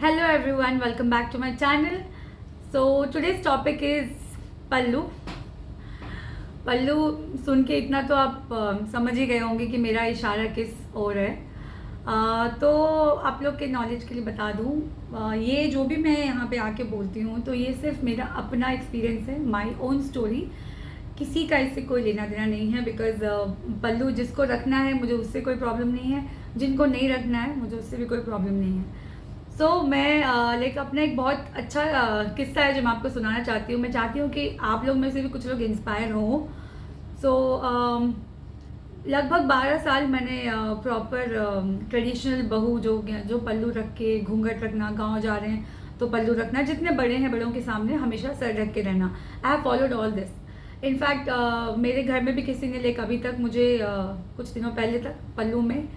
Hello everyone, welcome back to my channel. So today's topic is पल्लू। पल्लू सुन के इतना तो आप समझ ही गए होंगे कि मेरा इशारा किस ओर है। तो आप लोग के नॉलेज के लिए बता दूँ, ये जो भी मैं यहाँ पे आके बोलती हूँ तो ये सिर्फ मेरा अपना एक्सपीरियंस है, माय ओन स्टोरी। किसी का इससे कोई लेना देना नहीं है, बिकॉज पल्लू जिसको रखना है मुझे उससे कोई प्रॉब्लम नहीं है, जिनको नहीं रखना है मुझे उससे भी कोई प्रॉब्लम नहीं है। मैं लाइक अपना एक बहुत अच्छा किस्सा है जो मैं आपको सुनाना चाहती हूँ। मैं चाहती हूँ कि आप लोग में से भी कुछ लोग इंस्पायर हों। सो लगभग 12 साल मैंने प्रॉपर ट्रेडिशनल बहू जो पल्लू रख के घूंघट रखना, गांव जा रहे हैं तो पल्लू रखना, जितने बड़े हैं बड़ों के सामने हमेशा सर ढक के रहना। I have followed all this. In fact मेरे घर में भी किसी ने लाइक अभी तक मुझे कुछ दिनों पहले तक पल्लू में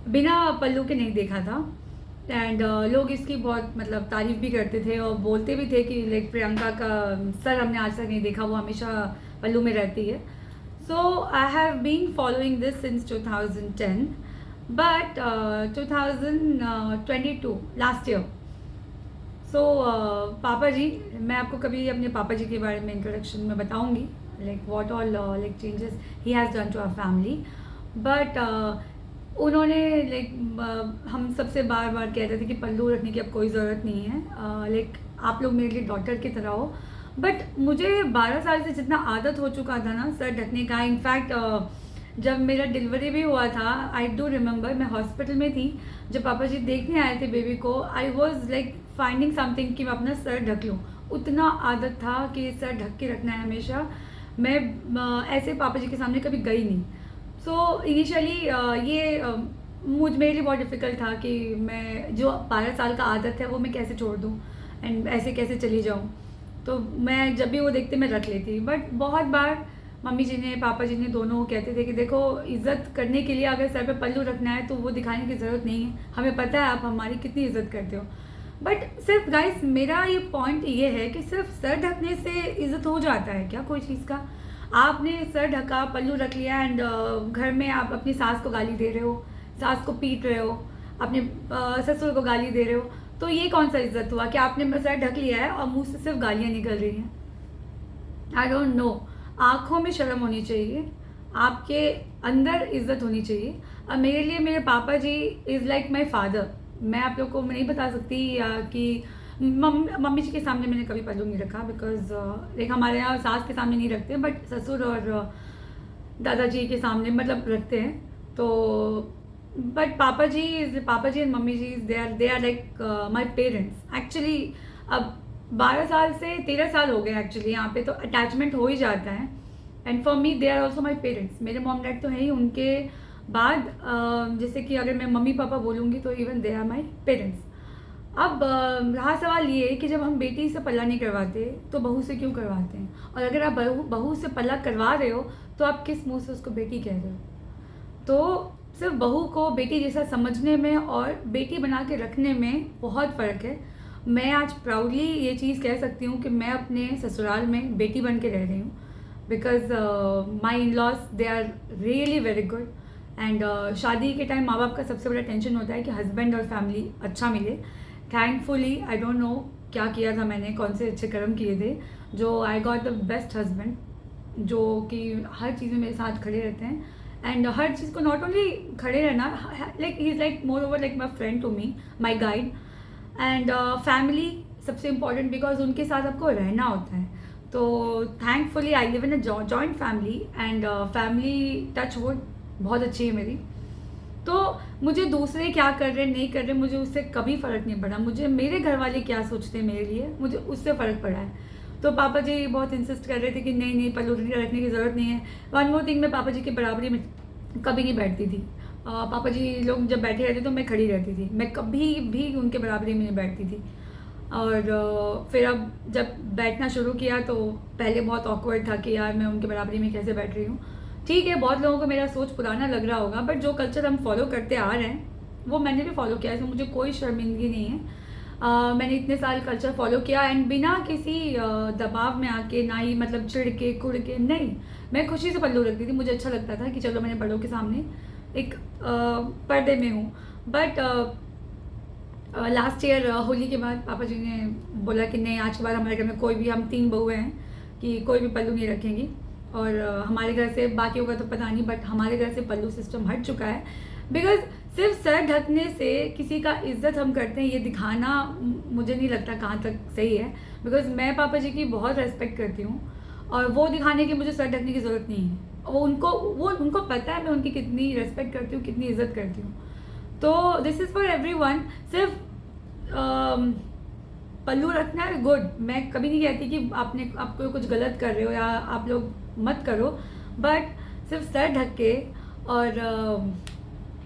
बिना पल्लू के नहीं देखा था। एंड लोग इसकी बहुत मतलब तारीफ भी करते थे और बोलते भी थे कि लाइक प्रियंका का सर हमने आज तक नहीं देखा, वो हमेशा पल्लू में रहती है। So I have been following this since 2010, but 2022 last year. So पापा जी, मैं आपको कभी अपने पापा जी के बारे में इंट्रोडक्शन में बताऊंगी, like what all like changes he has done to our family. But उन्होंने लाइक हम सबसे बार बार कहते थे कि पल्लू रखने की अब कोई ज़रूरत नहीं है, लाइक आप लोग मेरे लिए डॉटर की तरह हो। बट मुझे 12 साल से जितना आदत हो चुका था ना सर ढकने का। इनफैक्ट जब मेरा डिलीवरी भी हुआ था, आई डू रिमेंबर, मैं हॉस्पिटल में थी जब पापा जी देखने आए थे बेबी को। I was like finding something कि मैं अपना सर ढक लूँ। उतना आदत था कि सर ढक के रखना है हमेशा। मैं ऐसे पापा जी के सामने कभी गई नहीं। सो इनिशियली ये मुझ मेरे लिए बहुत डिफ़िकल्ट था कि मैं जो 12 साल का आदत है वो मैं कैसे छोड़ दूँ एंड ऐसे कैसे चली जाऊँ। तो मैं जब भी वो देखते मैं रख लेती। बट बहुत बार मम्मी जी ने, पापा जी ने, दोनों कहते थे कि देखो, इज़्ज़त करने के लिए अगर सर पे पल्लू रखना है तो वो दिखाने की ज़रूरत नहीं है, हमें पता है आप हमारी कितनी इज़्ज़त करते हो। बट सिर्फ गाइस मेरा ये पॉइंट ये है कि सिर्फ सर ढकने से इज़्ज़त हो जाता है क्या कोई चीज़ का? आपने सर ढका, पल्लू रख लिया एंड घर में आप अपनी सास को गाली दे रहे हो, सास को पीट रहे हो, अपने ससुर को गाली दे रहे हो, तो ये कौन सा इज्जत हुआ कि आपने सर ढक लिया है और मुंह से सिर्फ गालियाँ निकल रही हैं? I don't know. आँखों में शर्म होनी चाहिए, आपके अंदर इज्जत होनी चाहिए। और मेरे लिए मेरे पापा जी इज़ लाइक माई फादर। मैं आप लोग को नहीं बता सकती कि मम्मी जी के सामने मैंने कभी पल्लू नहीं रखा, बिकॉज लाइक हमारे यहाँ सास के सामने नहीं रखते, बट ससुर और दादाजी के सामने मतलब रखते हैं। तो बट पापा जी एंड मम्मी जी they are like my parents actually. अब 12 साल से 13 साल हो गए एक्चुअली यहाँ पे, तो अटैचमेंट हो ही जाता है। And for me they are also my parents. मेरे मॉम डैड तो है ही, उनके बाद जैसे कि अगर मैं मम्मी पापा बोलूँगी तो even they are my parents. अब रहा सवाल ये कि जब हम बेटी से पल्ला नहीं करवाते तो बहू से क्यों करवाते हैं? और अगर आप बहू से पल्ला करवा रहे हो तो आप किस मुंह से उसको बेटी कह रहे हो? तो सिर्फ बहू को बेटी जैसा समझने में और बेटी बना के रखने में बहुत फ़र्क है। मैं आज प्राउडली ये चीज़ कह सकती हूँ कि मैं अपने ससुराल में बेटी बन के रह रही हूँ, because my in laws they are really very good. And शादी के टाइम माँ बाप का सबसे बड़ा टेंशन होता है कि हस्बैंड और फैमिली अच्छा मिले। थैंकफुली आई डोंट नो क्या किया था मैंने, कौन से अच्छे कर्म किए थे, जो I got the best husband, जो कि हर चीज़ में मेरे साथ खड़े रहते हैं। एंड हर चीज़ को नॉट ओनली खड़े रहना, like he is like moreover like my friend to me, my guide. And family सबसे इम्पॉर्टेंट, बिकॉज उनके साथ आपको रहना होता है। तो thankfully I live in a joint family and family touch wood बहुत अच्छी है मेरी। तो मुझे दूसरे क्या कर रहे नहीं कर रहे मुझे उससे कभी फ़र्क नहीं पड़ा। मुझे मेरे घर वाले क्या सोचते हैं मेरे लिए, मुझे उससे फ़र्क पड़ा है। तो पापा जी बहुत इंसिस्ट कर रहे थे कि नहीं नहीं, पल्लू रखने की ज़रूरत नहीं है। वन मोर थिंग, मैं पापा जी की बराबरी में कभी नहीं बैठती थी। पापा जी लोग जब बैठे रहते तो मैं खड़ी रहती थी, मैं कभी भी उनके बराबरी में नहीं बैठती थी। और फिर अब जब बैठना शुरू किया तो पहले बहुत ऑकवर्ड था कि यार मैं उनके बराबरी में कैसे बैठ रही हूँ। ठीक है, बहुत लोगों को मेरा सोच पुराना लग रहा होगा, बट जो कल्चर हम फॉलो करते आ रहे हैं वो मैंने भी फॉलो किया है, इसमें मुझे कोई शर्मिंदगी नहीं है। मैंने इतने साल कल्चर फॉलो किया एंड बिना किसी दबाव में आके, ना ही मतलब चिढ़ के कुड़ के, नहीं, मैं खुशी से पल्लू रखती थी। मुझे अच्छा लगता था कि चलो मैंने बड़ों के सामने एक पर्दे में हूँ। बट लास्ट ईयर होली के बाद पापा जी ने बोला कि नहीं, आज के बाद हमारे घर में कोई भी, हम 3 बहुएं हैं, कि कोई भी पल्लू नहीं रखेंगी। और हमारे घर से, बाकियों का तो पता नहीं, बट हमारे घर से पल्लू सिस्टम हट चुका है। बिकॉज सिर्फ सर ढकने से किसी का इज्जत हम करते हैं, ये दिखाना मुझे नहीं लगता कहाँ तक सही है। बिकॉज मैं पापा जी की बहुत रेस्पेक्ट करती हूँ, और वो दिखाने की मुझे सर ढकने की ज़रूरत नहीं है। वो उनको पता है मैं उनकी कितनी रेस्पेक्ट करती हूँ, कितनी इज्जत करती हूँ। तो दिस इज़ फॉर एवरीवन। सिर्फ पल्लू रखना है, गुड। मैं कभी नहीं कहती कि आपको कुछ गलत कर रहे हो या आप लोग मत करो, बट सिर्फ सर ढक के और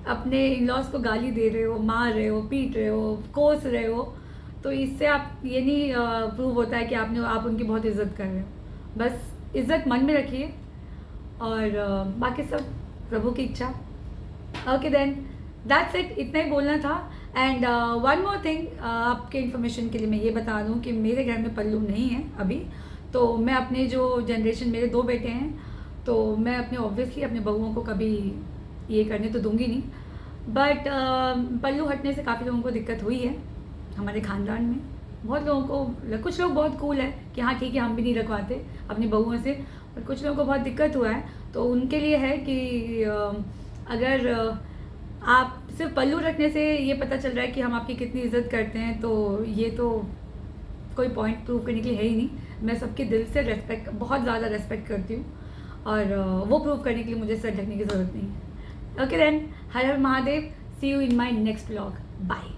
अपने इन लॉज को गाली दे रहे हो, मार रहे हो, पीट रहे हो, कोस रहे हो, तो इससे आप ये नहीं प्रूव होता है कि आप उनकी बहुत इज्जत कर रहे हो। बस इज्जत मन में रखिए, और बाकी सब प्रभु की इच्छा। ओके देन, दैट्स इट, इतना ही बोलना था। एंड वन मोर थिंग, आपके इन्फॉर्मेशन के लिए मैं ये बता दूं कि मेरे घर में पल्लू नहीं है अभी। तो मैं अपने जो जनरेशन, मेरे 2 बेटे हैं, तो मैं अपने ऑब्वियसली अपने बहुओं को कभी ये करने तो दूंगी नहीं। बट पल्लू हटने से काफ़ी लोगों को दिक्कत हुई है हमारे ख़ानदान में। बहुत लोगों को, कुछ लोग बहुत कूल है कि हाँ ठीक है, हम भी नहीं रखवाते अपनी बहुओं से, और कुछ लोगों को बहुत दिक्कत हुआ है। तो उनके लिए है कि अगर आप सिर्फ पल्लू रखने से ये पता चल रहा है कि हम आपकी कितनी इज्जत करते हैं, तो ये तो कोई पॉइंट प्रूव करने के लिए है ही नहीं। मैं सबके दिल से रेस्पेक्ट, बहुत ज़्यादा रेस्पेक्ट करती हूँ, और वो प्रूव करने के लिए मुझे सर ढकने की ज़रूरत नहीं है। ओके देन, हर हर Mahadev, see you in my next vlog, bye.